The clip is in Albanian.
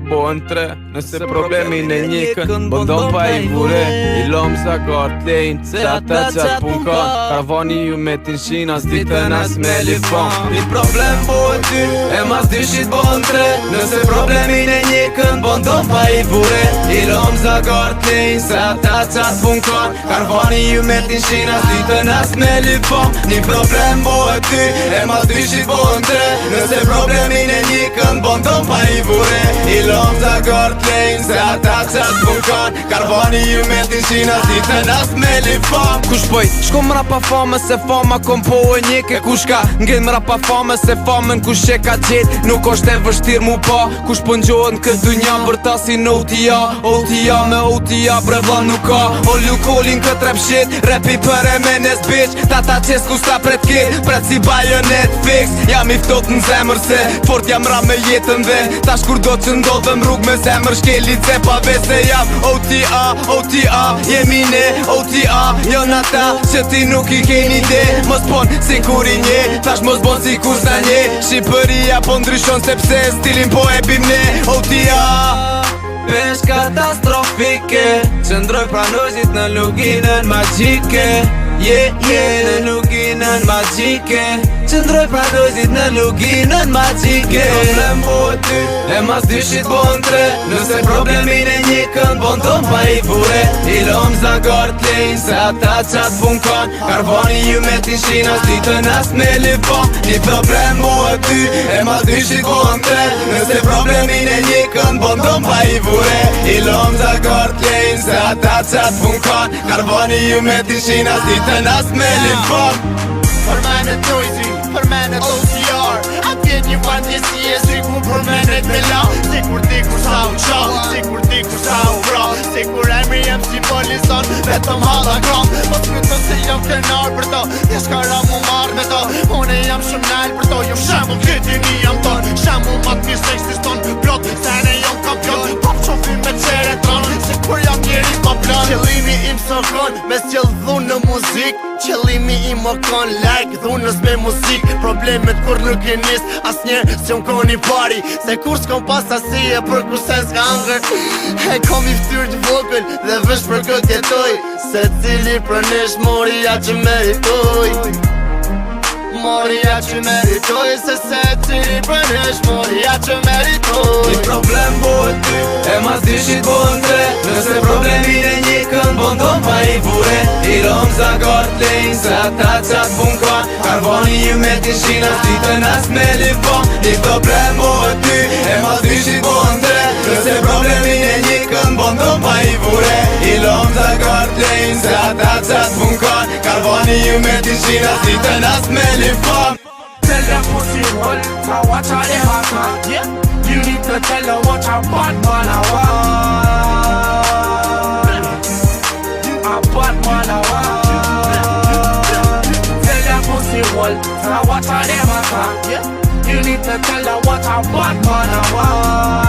bohen tre. Nëse problemin e njëkën bëndon pa i vure, i lom sa kart lejnë se ata qatë pun ka. Karavani ju me t'inshina s'ditën as me lifon. Një problem bohen ty e mas dyshit bohen tre. Nëse problemin e njëkën bëndon pa i vure, i lom sa kart lejnë se ata qatë pun ka. Karavani ju me t'inshina s'ditën as me lifon. Një problem bohen ty e mas dyshit bohen tre. Nëse problemin e njëkën bëndon pa i vure, i lom sa kart lejnë se ata qatë pun ka. Karavani ju me t'inshina s'ditën as me lifon. Kush poj, shko mra pa fame se fama kom po e njeke. Kush ka ngin mra pa fame se famen kush e ka gjet. Nuk është e vështir mu pa, kush po njohet në këtë dunja për ta si në OTA. OTA me OTA brevlan nuk ka. O lukolin këtë rap shit, rapi për e menes bitch. Tata qes ku sta pret kit, pret si bajonet fix. Jam i ftot në zemër se fort jam ra me jetën dhe tash kur do që ndodhem rrug me zemër shkelit se pa vese jam OTA, OTA, jemi ne OTA, jon ata që ti nuk i keni ide. Mos pon si kur i nje, tash mos bon si kur sa nje. Shqipëria po ndryshon sepse stilin po e bim ne OTA. Pesh katastrofike, qëndroj pranozit në luginën magjike. Në luginën magjike, qëndroj pranozit në luginën magjike. Problem bohet ty e mas dyshit bohen tre. Nëse problemin e njëkën bëndon pa i vure, i lom za kart lejnë se ata qatë pun kan. Karavani ju me t'inshina s'ditën as me lifon. Një problem bohet ty e mas dyshit bohen tre. Nëse problemin e njëkën bëndon pa i vure, i lom za kart lejnë se ata qatë pun kan. Karavani ju me t'inshina s'ditën as me lifon. Për menet noisy, për menet OCR, atje një fantesi e sikur për menet me la. Sikur dikur sa u qa, sikur dikur sa u bra, sikur emri jem simbolizon vetëm halla kram. Mos mytën se jam krenar për to, jesh kara mu marrë me to. Une jam shumë nalë për to, jom shemull këti një jam ton. Shemull mat pjesë eksiston, plot, sene jom kampion. Pop qofin me qere tronë, sikur jam njeri pa plan. Qëllimi im sokon, me s'jell dhun në muzik. Qëllimi im o kon like, dhunës me muzik. Problemet kur nuk e nis, as njerë s'jom kon i pari. Se kur s'kom pas asije për kur sen s'ka angër. E kom i ftyr t'vogël dhe vësh për këtë jetoj. Se cili për nesh mori ja që meritoj. Mori ja që meritoj, se cili për nesh mori ja që meritoj. Një problem bohet ty e mas dyshit bohen tre. Nëse problemin e njëkën bëndon pa i vure, i lom za kart lejnë se ata qatë pun kan. Karavani ju me t'inshina s'ditën as me lifon. Një problem bohet ty e mas dyshit bohen tre. Nëse problemin e njëkën bëndon pa i vure, i lom za kart lejnë se ata qatë pun kan. Karavani ju me t'inshina s'ditën as me lifon. Tell them pussy hole, now watch how they hot. You need to tell her what a bad man I want. A bad man I want. Tell them pussy hole, now watch how they hot. You need to tell her what a bad man I want.